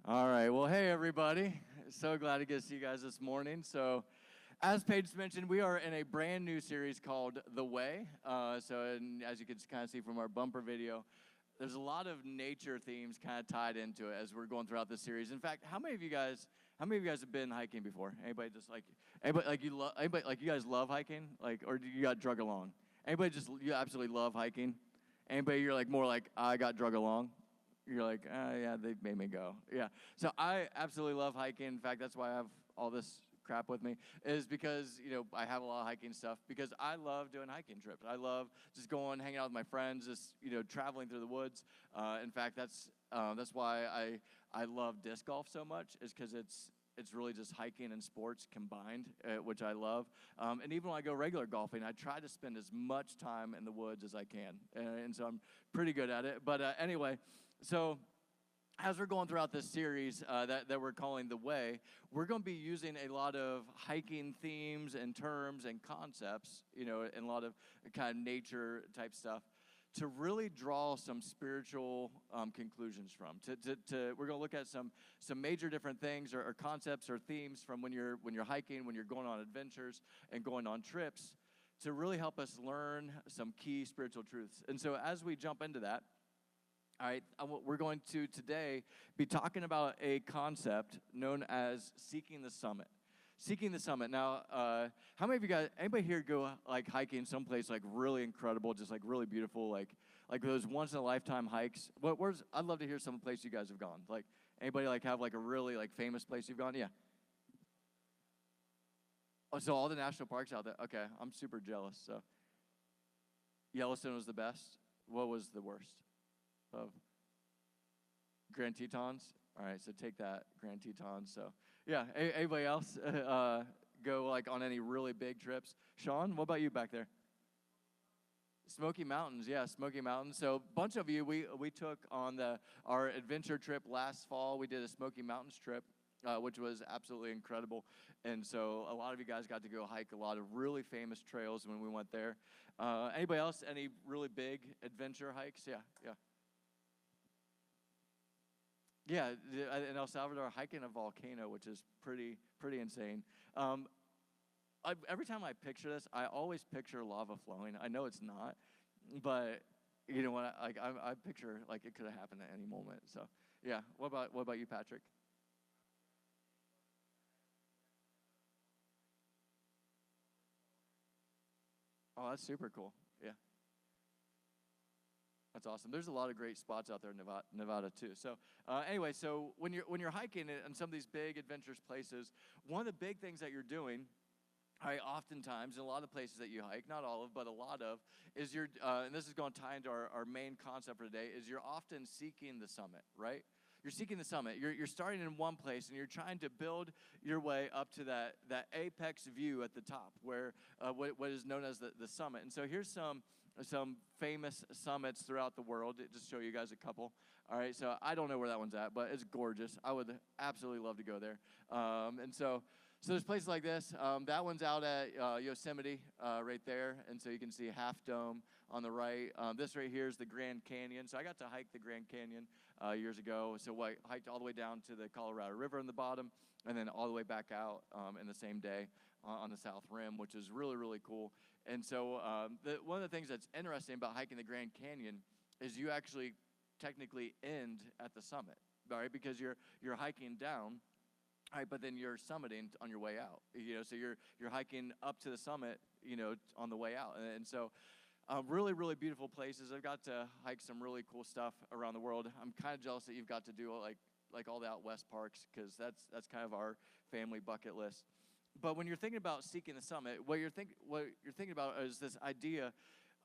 All right. Well, hey, everybody. So glad to get to see you guys this morning. So, as Paige mentioned, we are in a brand new series called The Way. And as you can kind of see from our bumper video, there's a lot of nature themes kind of tied into it as we're going throughout this series. In fact, how many of you guys have been hiking before? Anybody just you guys love hiking? Or do you got drug along? Anybody you absolutely love hiking? Anybody you're more like, I got drug along? You're like, yeah, they made me go. Yeah. So I absolutely love hiking. In fact, that's why I have all this crap with me, is because, I have a lot of hiking stuff because I love doing hiking trips. I love just going, hanging out with my friends, just, traveling through the woods. In fact, that's why I love disc golf so much, is because it's really just hiking and sports combined, which I love. And even when I go regular golfing, I try to spend as much time in the woods as I can. And so I'm pretty good at it. But anyway, so as we're going throughout this series that we're calling The Way, we're going to be using a lot of hiking themes and terms and concepts, and a lot of kind of nature type stuff, to really draw some spiritual conclusions from. We're going to look at some major different things or concepts or themes from when you're hiking, when you're going on adventures and going on trips, to really help us learn some key spiritual truths. And so as we jump into that, all right, we're going to today be talking about a concept known as seeking the summit. Seeking the summit. Now, how many of you guys, anybody here go hiking someplace really incredible, just really beautiful, like those once in a lifetime hikes? I'd love to hear some place you guys have gone. Anybody have a really famous place you've gone? Yeah. Oh, so all the national parks out there. Okay, I'm super jealous. So Yellowstone was the best. What was the worst? Of Grand Tetons. All right, so take that, Grand Tetons. So yeah, anybody else go on any really big trips? Sean, what about you back there? Smoky Mountains, yeah, Smoky Mountains. So a bunch of you, we took on our adventure trip last fall. We did a Smoky Mountains trip, which was absolutely incredible. And so a lot of you guys got to go hike a lot of really famous trails when we went there. Anybody else, any really big adventure hikes? Yeah. Yeah, in El Salvador, hiking a volcano, which is pretty insane. Every time I picture this, I always picture lava flowing. I know it's not, but you know what? I picture it could have happened at any moment. So yeah. What about you, Patrick? Oh, that's super cool. Yeah. That's awesome. There's a lot of great spots out there in Nevada too. So anyway, so when you're hiking in some of these big adventurous places, one of the big things that you're doing, oftentimes in a lot of places that you hike, not all of, but a lot of, is and this is going to tie into our main concept for today, is you're often seeking the summit, right? You're seeking the summit. You're starting in one place, and you're trying to build your way up to that apex view at the top, where what is known as the summit. And so here's some famous summits throughout the world. Just show you guys a couple. All right, so I don't know where that one's at, but it's gorgeous. I would absolutely love to go there. And so there's places like this. That one's out at Yosemite right there. And so you can see Half Dome on the right. This right here is the Grand Canyon. So I got to hike the Grand Canyon years ago. So I hiked all the way down to the Colorado River in the bottom, and then all the way back out in the same day on the South Rim, which is really, really cool. And so one of the things that's interesting about hiking the Grand Canyon is you actually technically end at the summit, all right? Because you're hiking down. All right, but then you're summiting on your way out. So you're hiking up to the summit, on the way out. And so really, really beautiful places. I've got to hike some really cool stuff around the world. I'm kind of jealous that you've got to do like all the out west parks, because that's kind of our family bucket list. But when you're thinking about seeking the summit, what you're thinking about is this idea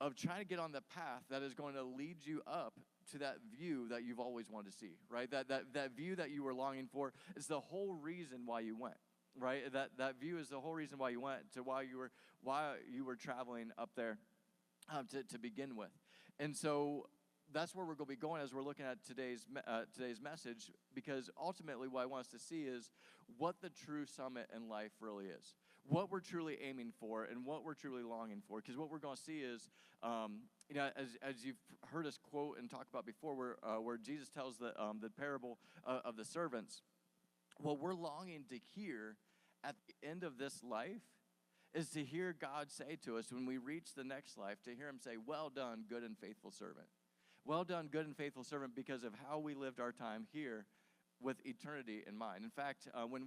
of trying to get on the path that is going to lead you up to that view that you've always wanted to see, right? That view that you were longing for is the whole reason why you went, right? That view is the whole reason why you went, to why you were traveling up there to begin with. And so that's where we're going to be going as we're looking at today's message, because ultimately what I want us to see is what the true summit in life really is, what we're truly aiming for and what we're truly longing for. Because what we're going to see is, as you've heard us quote and talk about before, where Jesus tells the parable of the servants, what we're longing to hear at the end of this life is to hear God say to us when we reach the next life, to hear him say, well done, good and faithful servant. Well done, good and faithful servant, because of how we lived our time here with eternity in mind. In fact, when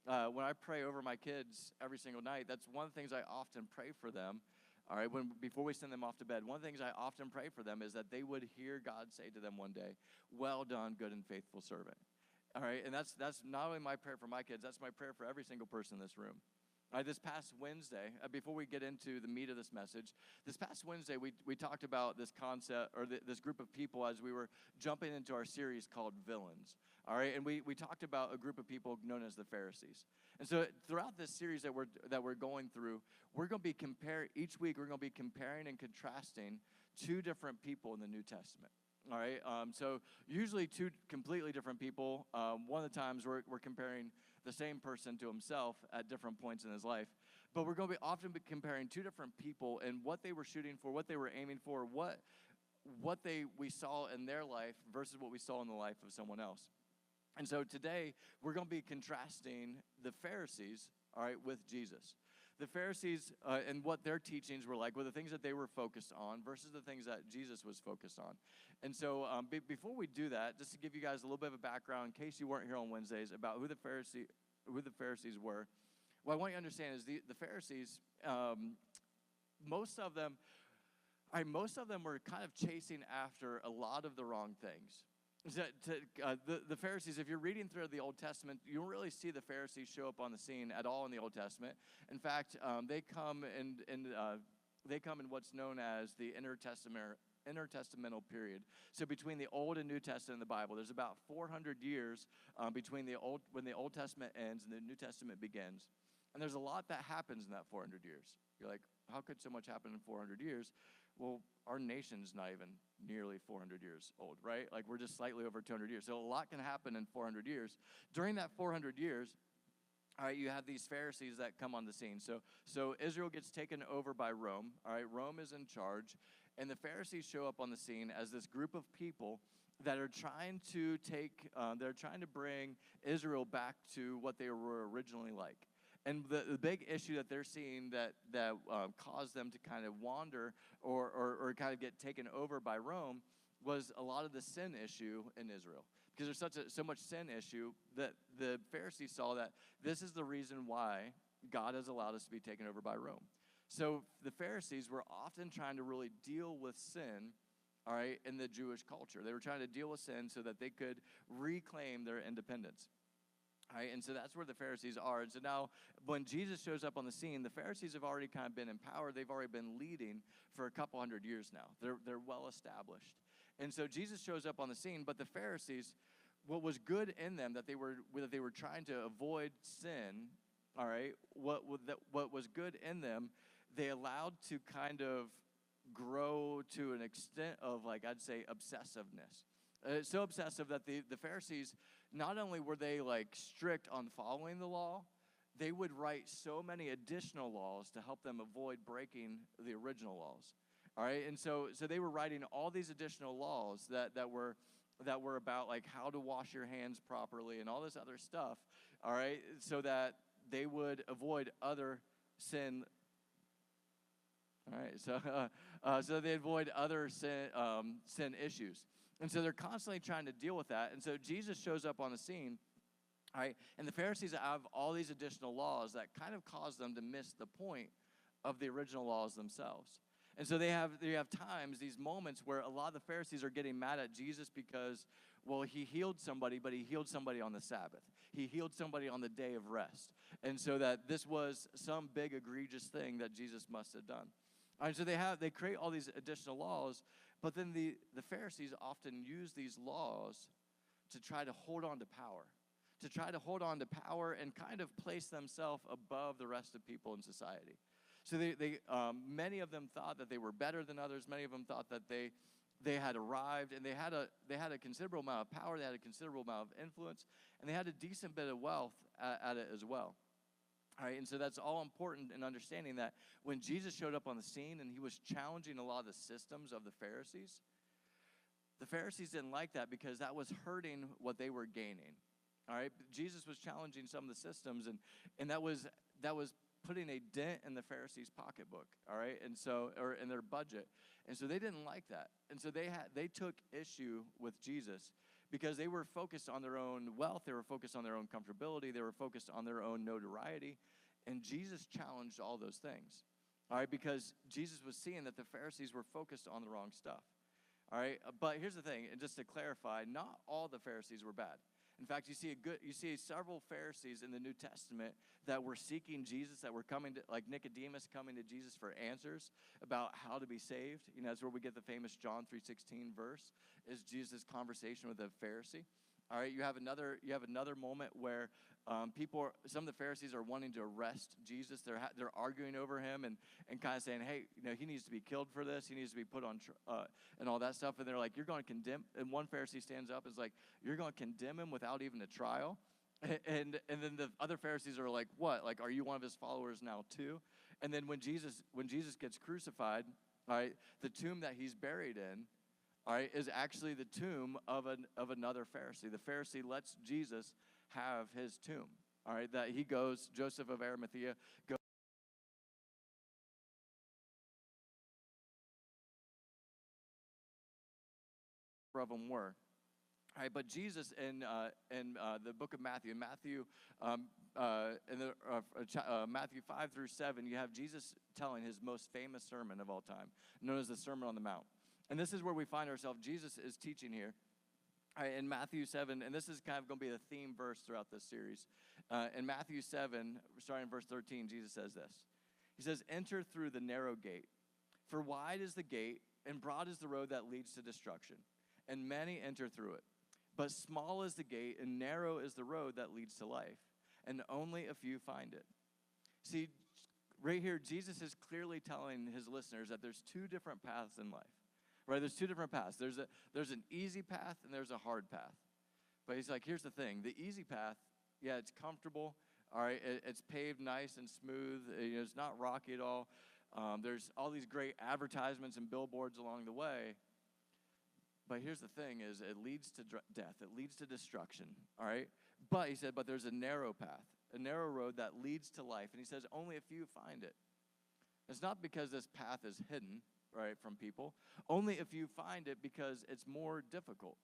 I pray over my kids every single night, that's one of the things I often pray for them. All right, before we send them off to bed, one of the things I often pray for them is that they would hear God say to them one day, well done, good and faithful servant. All right, and that's not only my prayer for my kids, that's my prayer for every single person in this room. This past Wednesday, before we get into the meat of this message, this past Wednesday we talked about this concept, or this group of people, as we were jumping into our series called Villains. All right, and we talked about a group of people known as the Pharisees. And so throughout this series that we're going through, we're going to be each week we're going to be comparing and contrasting two different people in the New Testament. All right, so usually two completely different people. One of the times we're comparing the same person to himself at different points in his life. But we're going to often be comparing two different people and what they were shooting for, what they were aiming for, what we saw in their life versus what we saw in the life of someone else. And so today we're going to be contrasting the Pharisees, all right, with Jesus. The Pharisees and what their teachings were like, were the things that they were focused on versus the things that Jesus was focused on. And so before we do that, just to give you guys a little bit of a background, in case you weren't here on Wednesdays, about who the Pharisees were, what I want you to understand is the Pharisees, most of them were kind of chasing after a lot of the wrong things. The Pharisees, if you're reading through the Old Testament, you don't really see the Pharisees show up on the scene at all in the Old Testament. In fact, they come in what's known as the intertestamental period. So between the Old and New Testament in the Bible, there's about 400 years between when the Old Testament ends and the New Testament begins. And there's a lot that happens in that 400 years. You're like, how could so much happen in 400 years? Well, our nation's not even nearly 400 years old, right? Like, we're just slightly over 200 years. So a lot can happen in 400 years. During that 400 years, all right, you have these Pharisees that come on the scene. So Israel gets taken over by Rome. All right, Rome is in charge. And the Pharisees show up on the scene as this group of people that are trying to bring Israel back to what they were originally like. And the big issue that they're seeing that caused them to kind of wander or kind of get taken over by Rome was a lot of the sin issue in Israel. Because there's so much sin issue that the Pharisees saw that this is the reason why God has allowed us to be taken over by Rome. So the Pharisees were often trying to really deal with sin, all right, in the Jewish culture. They were trying to deal with sin so that they could reclaim their independence. All right, and so that's where the Pharisees are. And so now when Jesus shows up on the scene, the Pharisees have already kind of been in power. They've already been leading for a couple hundred years now. They're well established. And so Jesus shows up on the scene, but the Pharisees, what was good in them, that they were trying to avoid sin, all right, what was good in them, they allowed to kind of grow to an extent of, like, I'd say, obsessiveness. So obsessive that the Pharisees, not only were they like strict on following the law, they would write so many additional laws to help them avoid breaking the original laws. All right, and so they were writing all these additional laws that were about, like, how to wash your hands properly and all this other stuff. All right, so that they would avoid other sin. All right, so they avoid other sin issues. And so they're constantly trying to deal with that. And so Jesus shows up on the scene, all right, and the Pharisees have all these additional laws that kind of cause them to miss the point of the original laws themselves. And so they have times, these moments, where a lot of the Pharisees are getting mad at Jesus because, well, he healed somebody, but he healed somebody on the Sabbath. He healed somebody on the day of rest. And so that this was some big egregious thing that Jesus must have done. All right, so they create all these additional laws, but then the Pharisees often use these laws to try to hold on to power, and kind of place themselves above the rest of people in society. So many of them thought that they were better than others. Many of them thought that they had arrived, and they had a considerable amount of power. They had a considerable amount of influence, and they had a decent bit of wealth at it as well. All right, and so that's all important in understanding that when Jesus showed up on the scene and he was challenging a lot of the systems of the Pharisees didn't like that because that was hurting what they were gaining. All right, Jesus was challenging some of the systems, and that was putting a dent in the Pharisees' pocketbook. All right, and so, or in their budget, and so they didn't like that, and so they took issue with Jesus because they were focused on their own wealth, they were focused on their own comfortability, they were focused on their own notoriety, and Jesus challenged all those things. All right, because Jesus was seeing that the Pharisees were focused on the wrong stuff. All right, but here's the thing, and just to clarify, not all the Pharisees were bad. In fact, you see several Pharisees in the New Testament that were seeking Jesus, that were coming to, like Nicodemus coming to Jesus for answers about how to be saved. You know, that's where we get the famous John 3:16 verse, is Jesus' conversation with a Pharisee. All right, you have another moment where some of the Pharisees are wanting to arrest Jesus. They're arguing over him and kind of saying, hey, you know, he needs to be killed for this. He needs to be put on and all that stuff. And they're like, you're going to condemn. And one Pharisee stands up and is like, you're going to condemn him without even a trial. And then the other Pharisees are like, what? Like, are you one of his followers now too? And then when Jesus gets crucified, all right, the tomb that he's buried in, all right, is actually the tomb of another Pharisee. The Pharisee lets Jesus have his tomb. All right, that he goes, Joseph of Arimathea goes of them were. All right, but Jesus in the book of Matthew, Matthew 5 through 7, you have Jesus telling his most famous sermon of all time, known as the Sermon on the Mount. And this is where we find ourselves. Jesus is teaching here. All right, in Matthew 7, and this is kind of going to be the theme verse throughout this series. In Matthew 7, starting in verse 13, Jesus says this. He says, enter through the narrow gate, for wide is the gate, and broad is the road that leads to destruction, and many enter through it. But small is the gate, and narrow is the road that leads to life, and only a few find it. See, right here, Jesus is clearly telling his listeners that there's two different paths in life. Right, there's two different paths. There's an easy path and there's a hard path. But he's like, here's the thing. The easy path, yeah, it's comfortable. All right, it's paved nice and smooth. You know, it's not rocky at all. There's all these great advertisements and billboards along the way. But here's the thing is it leads to death. It leads to destruction. All right, but he said, but there's a narrow path, a narrow road that leads to life. And he says only a few find it. It's not because this path is hidden, right, from people. Only if you find it because it's more difficult.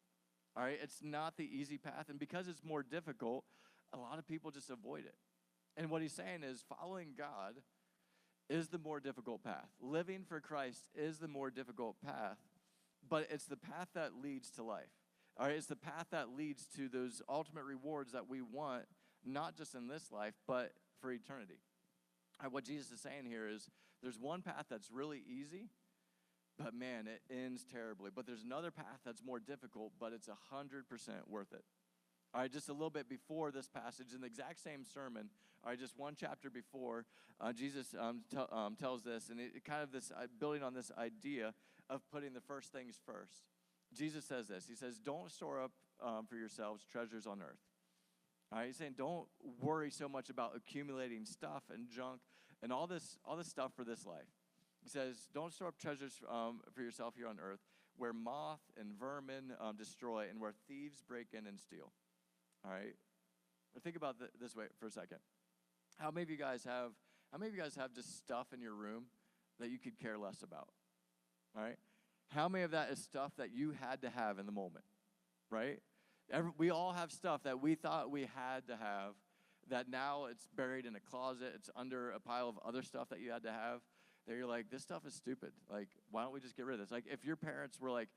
All right, it's not the easy path, and because it's more difficult, a lot of people just avoid it. And what he's saying is following God is the more difficult path. Living for Christ is the more difficult path, but it's the path that leads to life. All right, it's the path that leads to those ultimate rewards that we want, not just in this life, but for eternity. And what Jesus is saying here is there's one path that's really easy, but man, it ends terribly. But there's another path that's more difficult, but it's 100% worth it. All right, just a little bit before this passage, in the exact same sermon, all right, just one chapter before, Jesus tells this, and it kind of this building on this idea of putting the first things first. Jesus says this. He says, don't store up for yourselves treasures on earth. All right, he's saying don't worry so much about accumulating stuff and junk and all this stuff for this life. He says, don't store up treasures for yourself here on earth where moth and vermin destroy and where thieves break in and steal. All right? Think about this way for a second. How many of you guys have just stuff in your room that you could care less about? All right? How many of that is stuff that you had to have in the moment? Right? We all have stuff that we thought we had to have that now it's buried in a closet. It's under a pile of other stuff that you had to have. That you're like, this stuff is stupid. Like, why don't we just get rid of this? Like, if your parents were like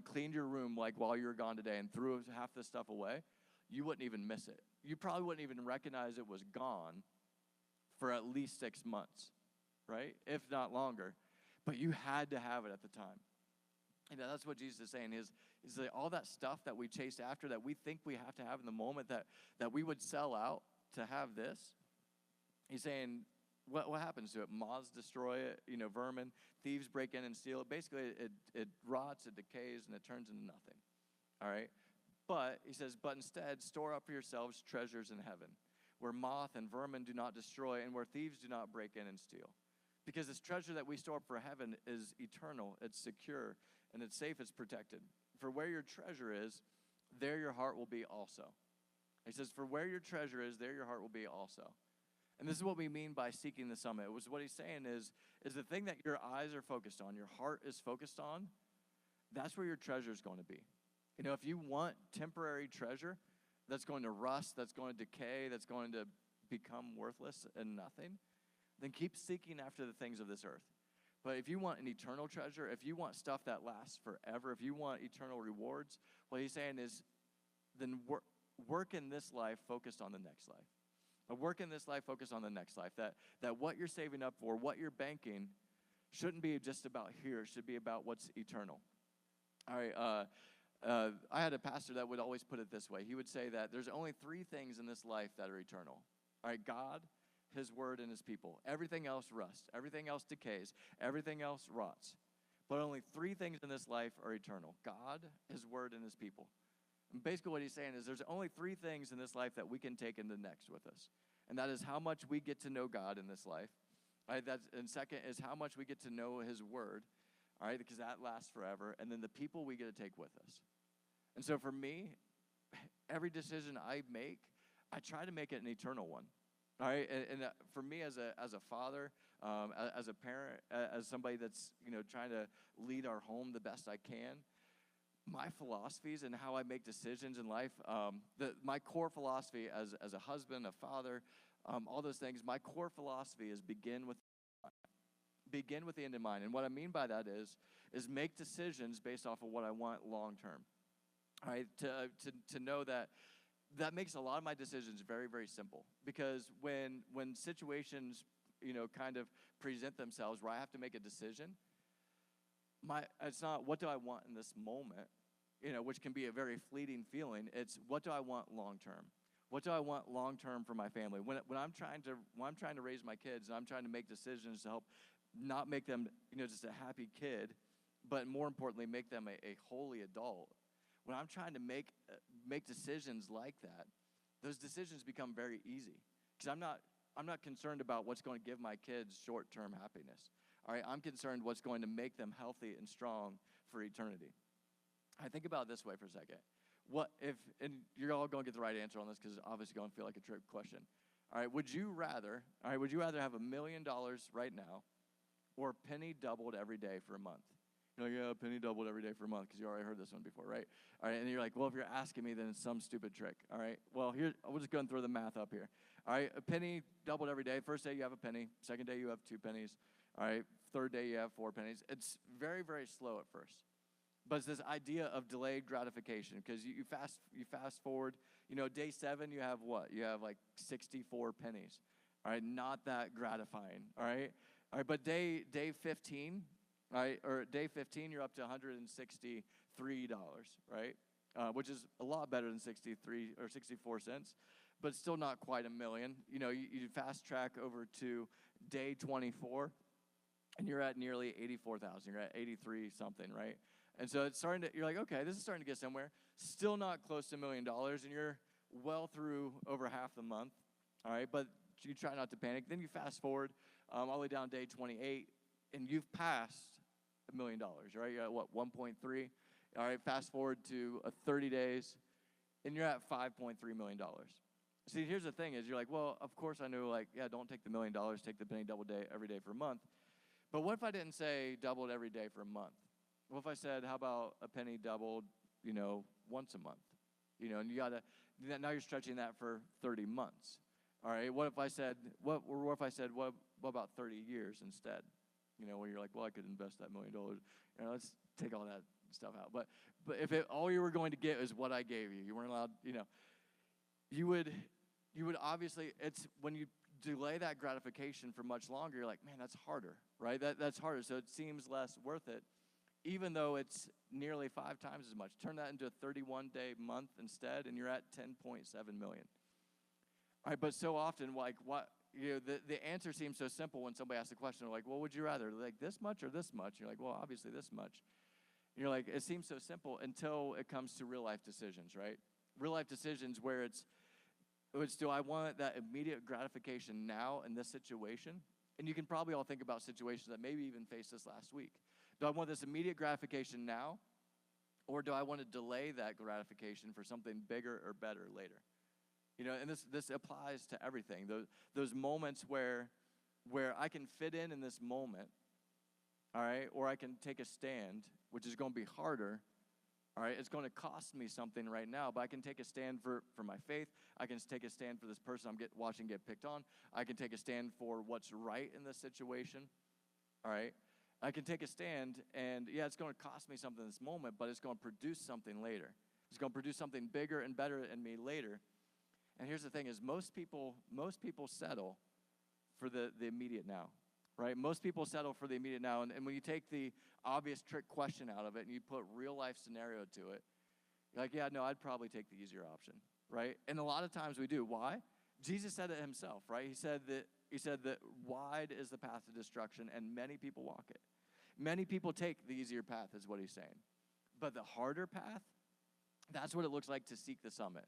cleaned your room like while you were gone today and threw half this stuff away, you wouldn't even miss it. You probably wouldn't even recognize it was gone for at least 6 months, right? If not longer. But you had to have it at the time. And that's what Jesus is saying is that all that stuff that we chase after that we think we have to have in the moment that we would sell out to have this. He's saying, what happens to it? Moths destroy it, vermin, thieves break in and steal it. Basically, it rots, it decays, and it turns into nothing. All right? But, he says, but instead, store up for yourselves treasures in heaven, where moth and vermin do not destroy, and where thieves do not break in and steal. Because this treasure that we store up for heaven is eternal, it's secure, and it's safe, it's protected. For where your treasure is, there your heart will be also. He says, for where your treasure is, there your heart will be also. And this is what we mean by seeking the summit. It was what he's saying is the thing that your eyes are focused on, your heart is focused on, that's where your treasure is going to be. You know, if you want temporary treasure that's going to rust, that's going to decay, that's going to become worthless and nothing, then keep seeking after the things of this earth. But if you want an eternal treasure, if you want stuff that lasts forever, if you want eternal rewards, what he's saying is then work in this life focused on the next life. Work in this life focused on the next life. That what you're saving up for, what you're banking, shouldn't be just about here. It should be about what's eternal. All right, I had a pastor that would always put it this way. He would say that there's only 3 things in this life that are eternal. All right, God, his word, and his people. Everything else rusts. Everything else decays. Everything else rots. But only 3 things in this life are eternal. God, his word, and his people. And basically what he's saying is there's only 3 things in this life that we can take into the next with us. And that is how much we get to know God in this life. All right, and second is how much we get to know his word. All right, because that lasts forever. And then the people we get to take with us. And so for me, every decision I make, I try to make it an eternal one. All right, and for me as a father, as a parent, as somebody that's trying to lead our home the best I can, my philosophies and how I make decisions in life, my core philosophy as a husband, a father, all those things, my core philosophy is begin with the end in mind. And what I mean by that is make decisions based off of what I want long term. All right, to know that makes a lot of my decisions very, very simple. Because when situations, kind of present themselves where I have to make a decision, it's not what do I want in this moment, which can be a very fleeting feeling. It's what do I want long term? What do I want long term for my family? When I'm trying to raise my kids and I'm trying to make decisions to help not make them, just a happy kid, but more importantly, make them a holy adult. When I'm trying to make decisions like that, those decisions become very easy because I'm not concerned about what's going to give my kids short-term happiness. All right, I'm concerned what's going to make them healthy and strong for eternity. I think about it this way for a second. What if, and you're all going to get the right answer on this because it's obviously going to feel like a trick question. All right, would you rather have $1 million right now or penny doubled every day for a month? You're like, yeah, penny doubled every day for a month because you already heard this one before, right? All right, and you're like, well, if you're asking me, then it's some stupid trick. All right, well, we'll just go and throw the math up here. All right, a penny doubled every day. First day you have a penny. Second day you have 2 pennies. All right, third day you have 4 pennies. It's very, very slow at first. But it's this idea of delayed gratification because you fast forward, day 7 you have what? You have like 64 pennies. All right, not that gratifying. All right, but day 15, all right, or day 15 you're up to $163, right? Which is a lot better than 63 or 64 cents, but still not quite $1 million. You fast track over to day 24, and you're at nearly 84,000. You're at 83 something, right? And so you're like, okay, this is starting to get somewhere. Still not close to $1 million, and you're well through over half the month, all right? But you try not to panic. Then you fast forward all the way down day 28, and you've passed $1 million, right? You're at what, 1.3? All right, fast forward to 30 days, and you're at $5.3 million. See, here's the thing is you're like, well, of course I knew, don't take the $1 million, take the penny double day every day for a month. But what if I didn't say doubled every day for a month? What if I said, how about a penny doubled, once a month? And now you're stretching that for 30 months. All right, what if I said, what about 30 years instead? Where you're like, well, I could invest that $1 million. Let's take all that stuff out. But if all you were going to get is what I gave you, you weren't allowed, you would obviously, it's when you delay that gratification for much longer, you're like, man, that's harder, right? That's harder. So it seems less worth it, even though it's nearly 5 times as much. Turn that into a 31-day month instead, and you're at 10.7 million. All right, but so often, the answer seems so simple when somebody asks a question. They're like, well, would you rather, like this much or this much? You're like, well, obviously this much. And you're like, it seems so simple until it comes to real life decisions, right? Real life decisions where it's Which do I want that immediate gratification now in this situation? And you can probably all think about situations that maybe even faced this last week. Do I want this immediate gratification now? Or do I want to delay that gratification for something bigger or better later? And this applies to everything. Those moments where I can fit in this moment, all right, or I can take a stand, which is going to be harder. All right, it's going to cost me something right now, but I can take a stand for my faith. I can take a stand for this person I'm watching get picked on. I can take a stand for what's right in this situation. All right, I can take a stand, and yeah, it's going to cost me something in this moment, but it's going to produce something later. It's going to produce something bigger and better in me later. And here's the thing: is most people settle for the immediate now. Right? Most people settle for the immediate now. And when you take the obvious trick question out of it and you put real life scenario to it, you're like, yeah, no, I'd probably take the easier option. Right? And a lot of times we do. Why? Jesus said it himself, right? He said that wide is the path to destruction and many people walk it. Many people take the easier path is what he's saying. But the harder path, that's what it looks like to seek the summit.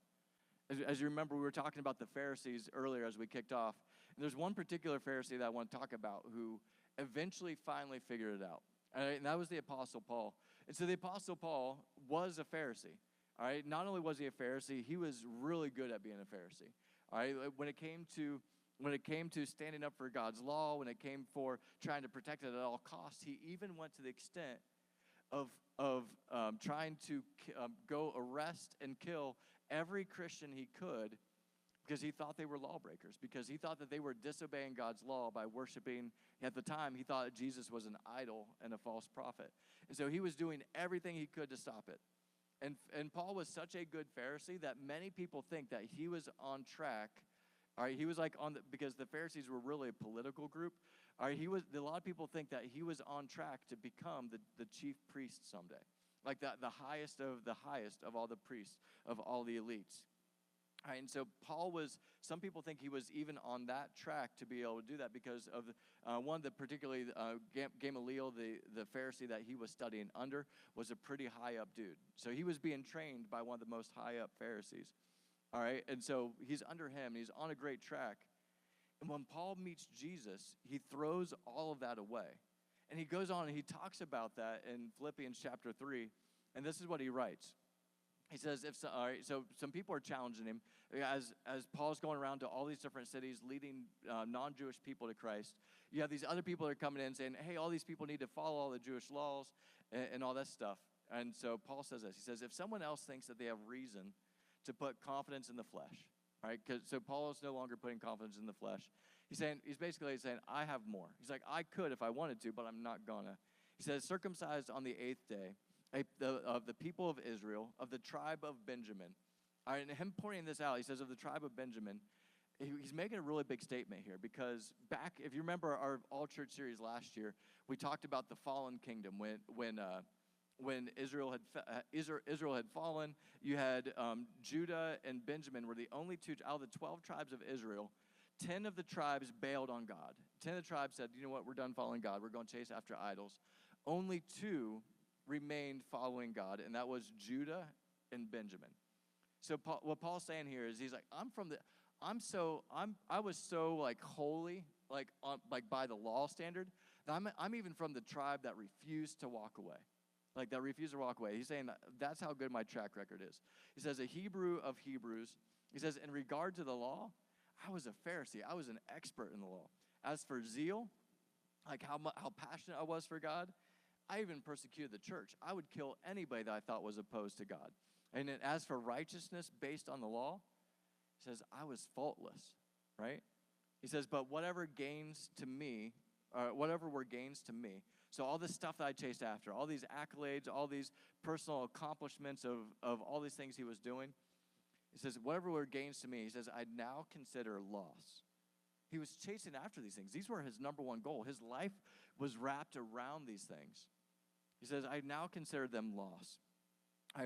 As you remember, we were talking about the Pharisees earlier as we kicked off. And there's one particular Pharisee that I want to talk about who eventually finally figured it out. All right? And that was the Apostle Paul. And so the Apostle Paul was a Pharisee. All right? Not only was he a Pharisee, he was really good at being a Pharisee. All right? When it came to standing up for God's law, when it came for trying to protect it at all costs, he even went to the extent of trying to go arrest and kill every Christian he could because he thought they were lawbreakers, because he thought that they were disobeying God's law by worshiping. At the time, he thought Jesus was an idol and a false prophet. And so he was doing everything he could to stop it. And Paul was such a good Pharisee that many people think that he was on track. All right, he was like because the Pharisees were really a political group. All right, a lot of people think that he was on track to become the chief priest someday. Like the highest of all the priests, of all the elites. All right, and so some people think he was even on that track to be able to do that because of one that particularly Gamaliel, the Pharisee that he was studying under, was a pretty high up dude. So he was being trained by one of the most high up Pharisees. All right, and so he's under him, and he's on a great track. And when Paul meets Jesus, he throws all of that away. And he goes on and he talks about that in Philippians chapter 3, and this is what he writes. He says, all right, so some people are challenging him as Paul's going around to all these different cities leading non-Jewish people to Christ. You have these other people that are coming in saying, hey, all these people need to follow all the Jewish laws and all that stuff. And so Paul says this. He says, if someone else thinks that they have reason to put confidence in the flesh, right? So Paul is no longer putting confidence in the flesh. He's basically saying, I have more. He's like, I could if I wanted to, but I'm not gonna. He says, circumcised on the 8th day of the people of Israel, of the tribe of Benjamin. All right, and him pointing this out, he says, of the tribe of Benjamin, he's making a really big statement here because back, if you remember our All Church series last year, we talked about the fallen kingdom when Israel had fallen. You had Judah and Benjamin were the only two out of the 12 tribes of Israel. 10 of the tribes bailed on God. 10 of the tribes said, you know what, we're done following God. We're going to chase after idols. Only 2 remained following God, and that was Judah and Benjamin. So what Paul's saying here is he's like, I was so like holy, like by the law standard, that I'm even from the tribe that refused to walk away. Like that refused to walk away. He's saying that's how good my track record is. He says, a Hebrew of Hebrews. He says, in regard to the law, I was a Pharisee. I was an expert in the law. As for zeal, like how passionate I was for God, I even persecuted the church. I would kill anybody that I thought was opposed to God. And then as for righteousness based on the law, he says, I was faultless, right? He says, but whatever were gains to me. So all this stuff that I chased after, all these accolades, all these personal accomplishments of all these things he was doing, he says, whatever were gains to me, he says, I now consider loss. He was chasing after these things. These were his number one goal. His life was wrapped around these things. He says, I now consider them loss.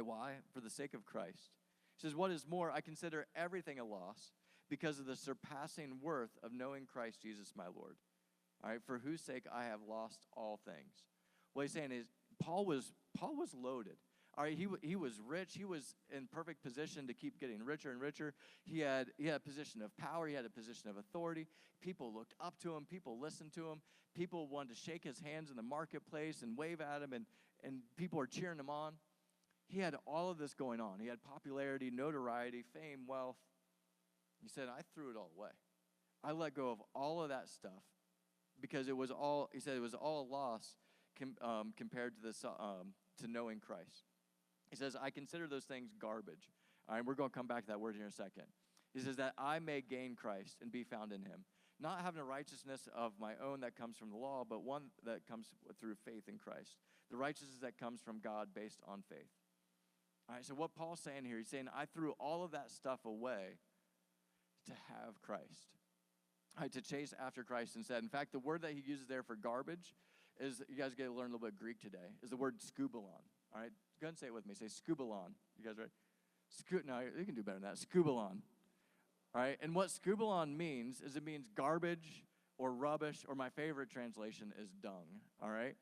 Why? For the sake of Christ. He says, what is more, I consider everything a loss because of the surpassing worth of knowing Christ Jesus my Lord. All right, for whose sake I have lost all things. What he's saying is Paul was loaded. All right, he was rich. He was in perfect position to keep getting richer and richer. He had a position of power. He had a position of authority. People looked up to him. People listened to him. People wanted to shake his hands in the marketplace and wave at him, and people are cheering him on. He had all of this going on. He had popularity, notoriety, fame, wealth. He said, I threw it all away. I let go of all of that stuff because it was all, he said, it was all loss compared to to knowing Christ. He says, I consider those things garbage. All right, we're going to come back to that word here in a second. He says that I may gain Christ and be found in him, not having a righteousness of my own that comes from the law, but one that comes through faith in Christ. The righteousness that comes from God based on faith. All right, so what Paul's saying here, he's saying, I threw all of that stuff away to have Christ. All right, to chase after Christ instead. In fact, the word that he uses there for garbage is, you guys get to learn a little bit of Greek today, is the word skubalon. All right, go ahead and say it with me. Say skubalon. You guys ready? No, you can do better than that. Skubalon. All right, and what skubalon means is it means garbage or rubbish, or my favorite translation is dung. All right,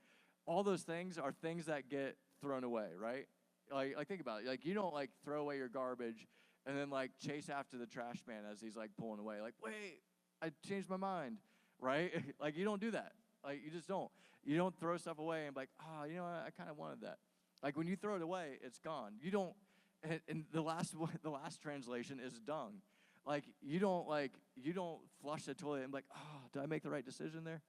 all those things are things that get thrown away, right? Like think about it. Like, you don't like throw away your garbage and then like chase after the trash man as he's like pulling away. Like, wait, I changed my mind, right? Like, you don't do that. Like, you just don't. You don't throw stuff away and be like, oh, you know what? I kind of wanted that. Like, when you throw it away, it's gone. You don't. And the last translation is dung. Like, you don't flush the toilet and be like, oh, did I make the right decision there?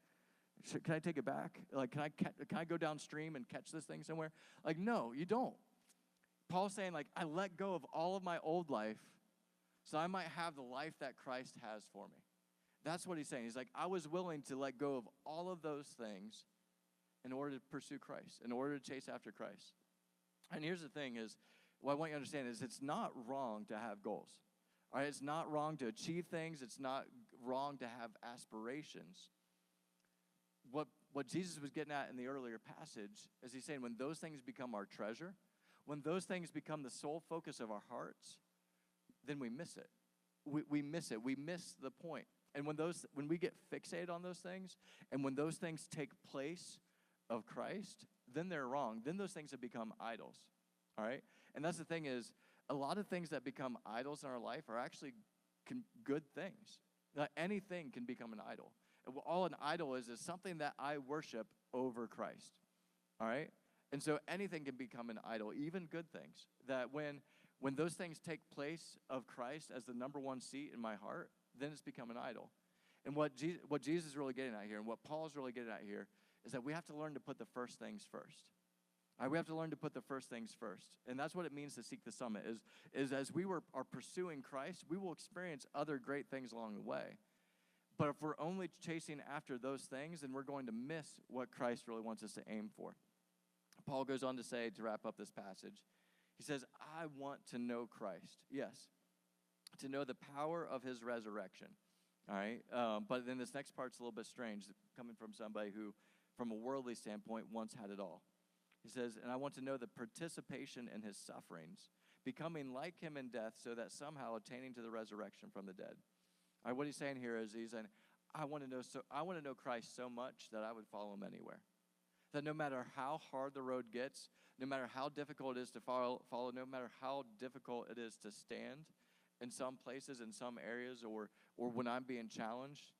Can I take it back? Like, can I go downstream and catch this thing somewhere? Like, no, you don't. Paul's saying, like, I let go of all of my old life so I might have the life that Christ has for me. That's what he's saying. He's like, I was willing to let go of all of those things in order to pursue Christ, in order to chase after Christ. And here's the thing is, what I want you to understand is it's not wrong to have goals. All right, it's not wrong to achieve things. It's not wrong to have aspirations. What Jesus was getting at in the earlier passage is he's saying when those things become our treasure, when those things become the sole focus of our hearts, then we miss it. We miss it. We miss the point. And when we get fixated on those things, and when those things take place of Christ, then they're wrong. Then those things have become idols. All right? And that's the thing is, a lot of things that become idols in our life are actually good things. Anything can become an idol. All an idol is something that I worship over Christ. All right? And so anything can become an idol, even good things. That when those things take place of Christ as the number one seat in my heart, then it's become an idol. And what Jesus is really getting at here, and what Paul's really getting at here, is that we have to learn to put the first things first. All right, we have to learn to put the first things first. And that's what it means to seek the summit, is as we are pursuing Christ, we will experience other great things along the way. But if we're only chasing after those things, then we're going to miss what Christ really wants us to aim for. Paul goes on to say, to wrap up this passage, he says, I want to know Christ. Yes, to know the power of his resurrection. All right, but then this next part's a little bit strange, coming from somebody who, from a worldly standpoint, once had it all. He says, and I want to know the participation in his sufferings, becoming like him in death, so that somehow attaining to the resurrection from the dead. All right, what he's saying here is he's saying, I want to know Christ so much that I would follow him anywhere. That no matter how hard the road gets, no matter how difficult it is to follow, no matter how difficult it is to stand in some places, in some areas, or when I'm being challenged,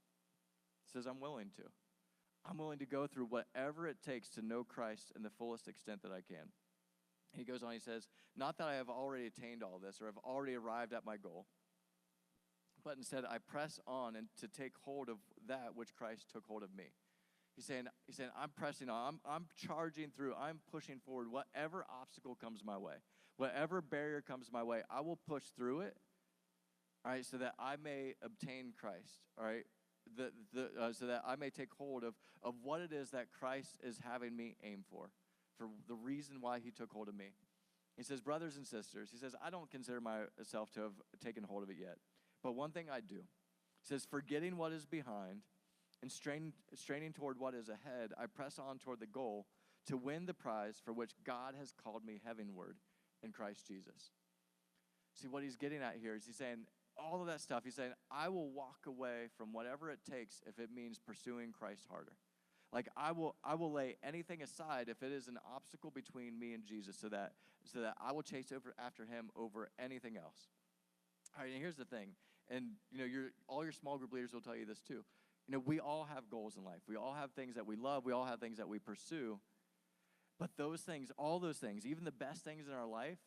he says, I'm willing to. I'm willing to go through whatever it takes to know Christ in the fullest extent that I can. He goes on, he says, not that I have already attained all this or have already arrived at my goal, but instead I press on and to take hold of that which Christ took hold of me. He's saying, I'm pressing on, I'm charging through, I'm pushing forward whatever obstacle comes my way, whatever barrier comes my way, I will push through it, all right, so that I may obtain Christ, all right, so that I may take hold of what it is that Christ is having me aim for the reason why he took hold of me. He says, brothers and sisters, he says, I don't consider myself to have taken hold of it yet, but one thing I do. He says, forgetting what is behind and straining toward what is ahead, I press on toward the goal to win the prize for which God has called me heavenward in Christ Jesus. See, what he's getting at here is he's saying, all of that stuff, he's saying, I will walk away from whatever it takes if it means pursuing Christ harder. Like I will lay anything aside if it is an obstacle between me and Jesus, so that I will chase after him over anything else. All right, and here's the thing, and all your small group leaders will tell you this too. We all have goals in life. We all have things that we love. We all have things that we pursue. But those things, all those things, even the best things in our life,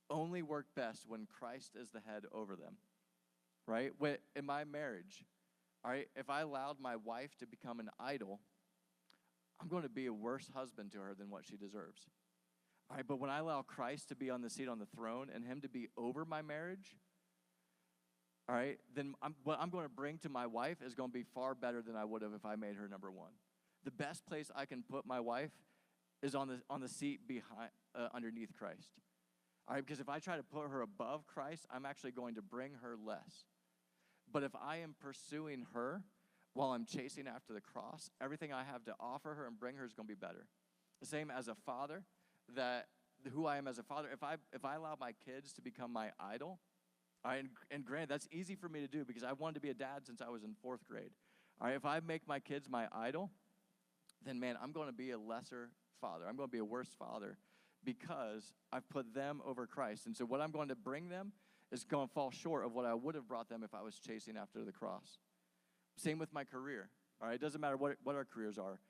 only work best when Christ is the head over them, right? In my marriage, all right, if I allowed my wife to become an idol, I'm going to be a worse husband to her than what she deserves. All right, but when I allow Christ to be on the seat on the throne and him to be over my marriage, all right, then what I'm going to bring to my wife is going to be far better than I would have if I made her number one. The best place I can put my wife is on the seat behind underneath Christ. All right, because if I try to put her above Christ, I'm actually going to bring her less. But if I am pursuing her while I'm chasing after the cross, everything I have to offer her and bring her is going to be better. The same as a father, who I am as a father, if I allow my kids to become my idol, all right, and granted, that's easy for me to do because I wanted to be a dad since I was in 4th grade. All right, if I make my kids my idol, then, man, I'm going to be a lesser father. I'm going to be a worse father because I've put them over Christ. And so what I'm going to bring them is going to fall short of what I would have brought them if I was chasing after the cross. Same with my career. All right, it doesn't matter what our careers are.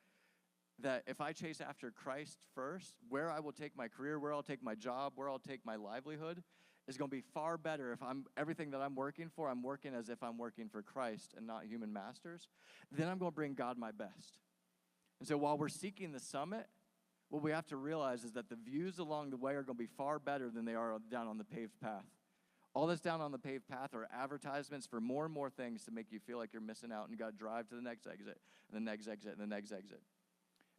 That if I chase after Christ first, where I will take my career, where I'll take my job, where I'll take my livelihood, is going to be far better if everything that I'm working for, I'm working as if I'm working for Christ and not human masters. Then I'm going to bring God my best. And so while we're seeking the summit, what we have to realize is that the views along the way are going to be far better than they are down on the paved path. All that's down on the paved path are advertisements for more and more things to make you feel like you're missing out and you got to drive to the next exit, and the next exit, and the next exit.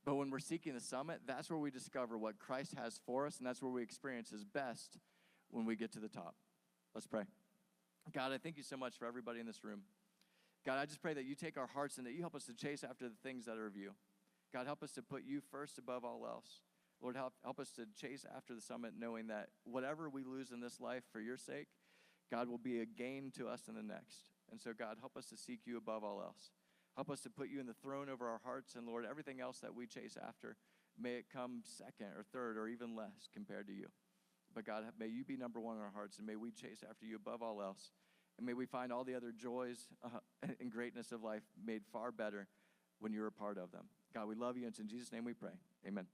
But when we're seeking the summit, that's where we discover what Christ has for us, and that's where we experience his best when we get to the top. Let's pray. God, I thank you so much for everybody in this room. God, I just pray that you take our hearts and that you help us to chase after the things that are of you. God, help us to put you first above all else. Lord, help us to chase after the summit, knowing that whatever we lose in this life for your sake, God, will be a gain to us in the next. And so, God, help us to seek you above all else. Help us to put you in the throne over our hearts, and Lord, everything else that we chase after, may it come second or third or even less compared to you. But God, may you be number one in our hearts, and may we chase after you above all else. And may we find all the other joys and greatness of life made far better when you're a part of them. God, we love you, and it's in Jesus' name we pray. Amen.